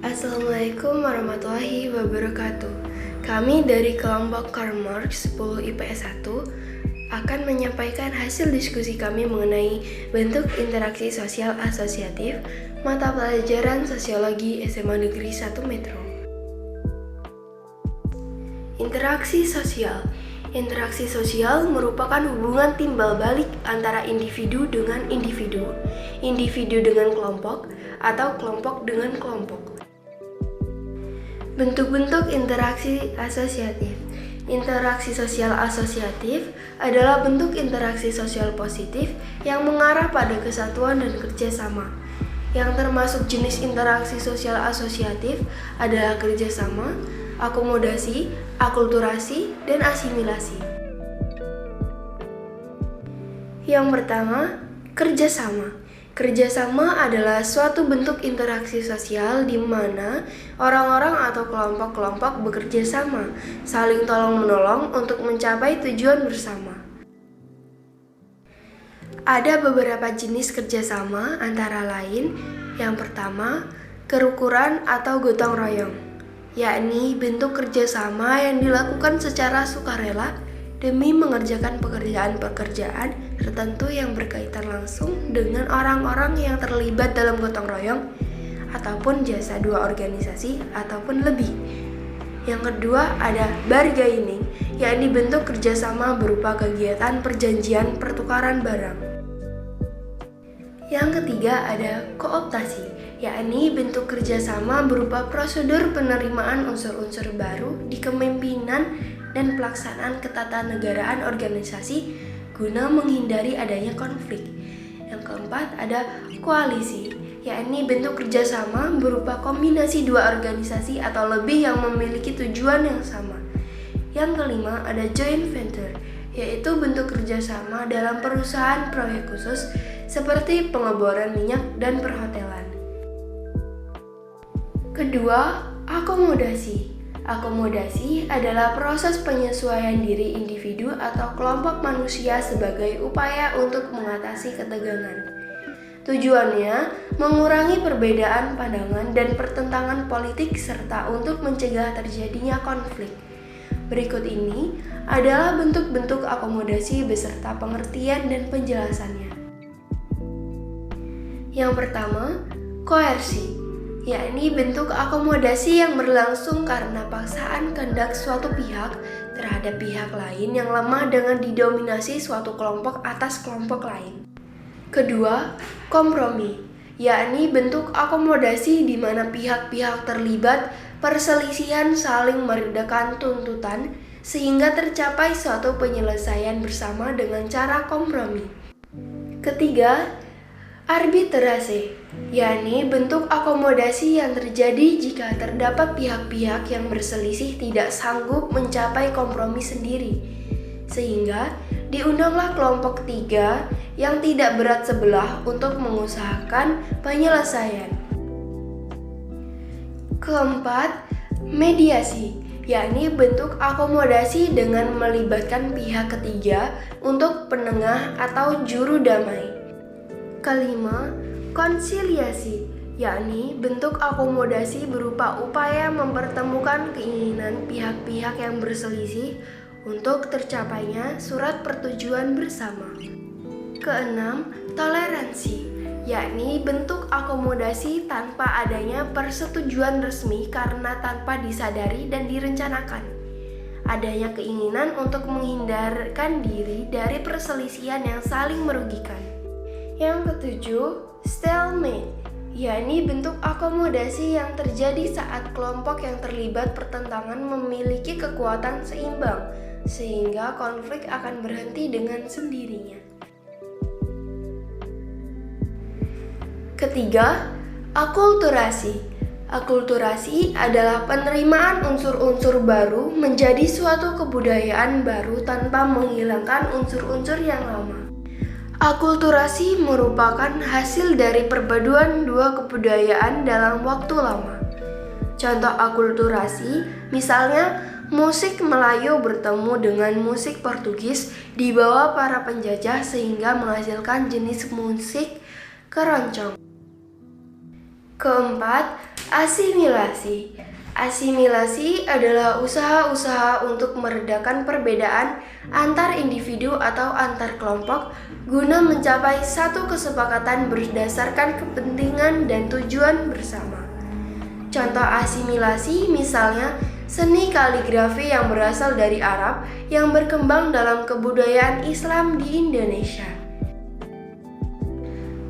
Assalamualaikum warahmatullahi wabarakatuh. Kami dari kelompok Karl Marx 10 IPS 1 akan menyampaikan hasil diskusi kami mengenai bentuk interaksi sosial asosiatif mata pelajaran Sosiologi SMA Negeri 1 Metro. Interaksi sosial. Interaksi sosial merupakan hubungan timbal balik antara individu dengan individu, individu dengan kelompok, atau kelompok dengan kelompok. Bentuk-bentuk interaksi asosiatif. Interaksi sosial asosiatif adalah bentuk interaksi sosial positif yang mengarah pada kesatuan dan kerjasama. Yang termasuk jenis interaksi sosial asosiatif adalah kerjasama, akomodasi, akulturasi, dan asimilasi. Yang pertama, kerjasama. Kerjasama adalah suatu bentuk interaksi sosial di mana orang-orang atau kelompok-kelompok bekerja sama, saling tolong-menolong untuk mencapai tujuan bersama. Ada beberapa jenis kerjasama antara lain, yang pertama, kerukuran atau gotong royong, yakni bentuk kerjasama yang dilakukan secara sukarela demi mengerjakan pekerjaan-pekerjaan tertentu yang berkaitan langsung dengan orang-orang yang terlibat dalam gotong royong ataupun jasa dua organisasi ataupun lebih. Yang kedua ada bargaining, yakni bentuk kerjasama berupa kegiatan perjanjian pertukaran barang. Yang ketiga ada kooptasi, yakni bentuk kerjasama berupa prosedur penerimaan unsur-unsur baru di kepemimpinan dan pelaksanaan ketatanegaraan organisasi guna menghindari adanya konflik. Yang keempat ada koalisi, yakni bentuk kerjasama berupa kombinasi dua organisasi atau lebih yang memiliki tujuan yang sama. Yang kelima ada joint venture, yaitu bentuk kerjasama dalam perusahaan proyek khusus seperti pengeboran minyak dan perhotelan. Kedua, akomodasi. Akomodasi adalah proses penyesuaian diri individu atau kelompok manusia sebagai upaya untuk mengatasi ketegangan. Tujuannya mengurangi perbedaan pandangan dan pertentangan politik serta untuk mencegah terjadinya konflik. Berikut ini adalah bentuk-bentuk akomodasi beserta pengertian dan penjelasannya. Yang pertama, koersi, yakni bentuk akomodasi yang berlangsung karena paksaan kehendak suatu pihak terhadap pihak lain yang lemah dengan didominasi suatu kelompok atas kelompok lain. Kedua, kompromi, yakni bentuk akomodasi di mana pihak-pihak terlibat perselisihan saling meredakan tuntutan sehingga tercapai suatu penyelesaian bersama dengan cara kompromi. Ketiga, arbitrase, yakni bentuk akomodasi yang terjadi jika terdapat pihak-pihak yang berselisih tidak sanggup mencapai kompromi sendiri, sehingga diundanglah kelompok ketiga yang tidak berat sebelah untuk mengusahakan penyelesaian. Keempat, mediasi, yakni bentuk akomodasi dengan melibatkan pihak ketiga untuk penengah atau juru damai. Kelima, konsiliasi, yakni bentuk akomodasi berupa upaya mempertemukan keinginan pihak-pihak yang berselisih untuk tercapainya surat persetujuan bersama. Keenam, toleransi, yakni bentuk akomodasi tanpa adanya persetujuan resmi karena tanpa disadari dan direncanakan. Adanya keinginan untuk menghindarkan diri dari perselisihan yang saling merugikan. Yang ketujuh, stalemate, yakni bentuk akomodasi yang terjadi saat kelompok yang terlibat pertentangan memiliki kekuatan seimbang, sehingga konflik akan berhenti dengan sendirinya. Ketiga, akulturasi. Akulturasi adalah penerimaan unsur-unsur baru menjadi suatu kebudayaan baru tanpa menghilangkan unsur-unsur yang lama. Akulturasi merupakan hasil dari perpaduan dua kebudayaan dalam waktu lama. Contoh akulturasi, misalnya musik Melayu bertemu dengan musik Portugis di bawah para penjajah sehingga menghasilkan jenis musik keroncong. Keempat, Asimilasi. Asimilasi adalah usaha-usaha untuk meredakan perbedaan antar individu atau antar kelompok guna mencapai satu kesepakatan berdasarkan kepentingan dan tujuan bersama. Contoh asimilasi misalnya seni kaligrafi yang berasal dari Arab yang berkembang dalam kebudayaan Islam di Indonesia.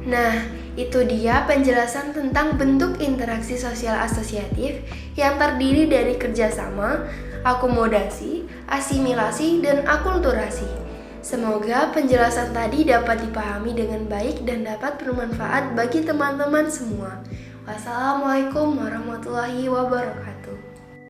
Nah, itu dia penjelasan tentang bentuk interaksi sosial asosiatif yang terdiri dari kerjasama, akomodasi, asimilasi, dan akulturasi. Semoga penjelasan tadi dapat dipahami dengan baik dan dapat bermanfaat bagi teman-teman semua. Wassalamualaikum warahmatullahi wabarakatuh.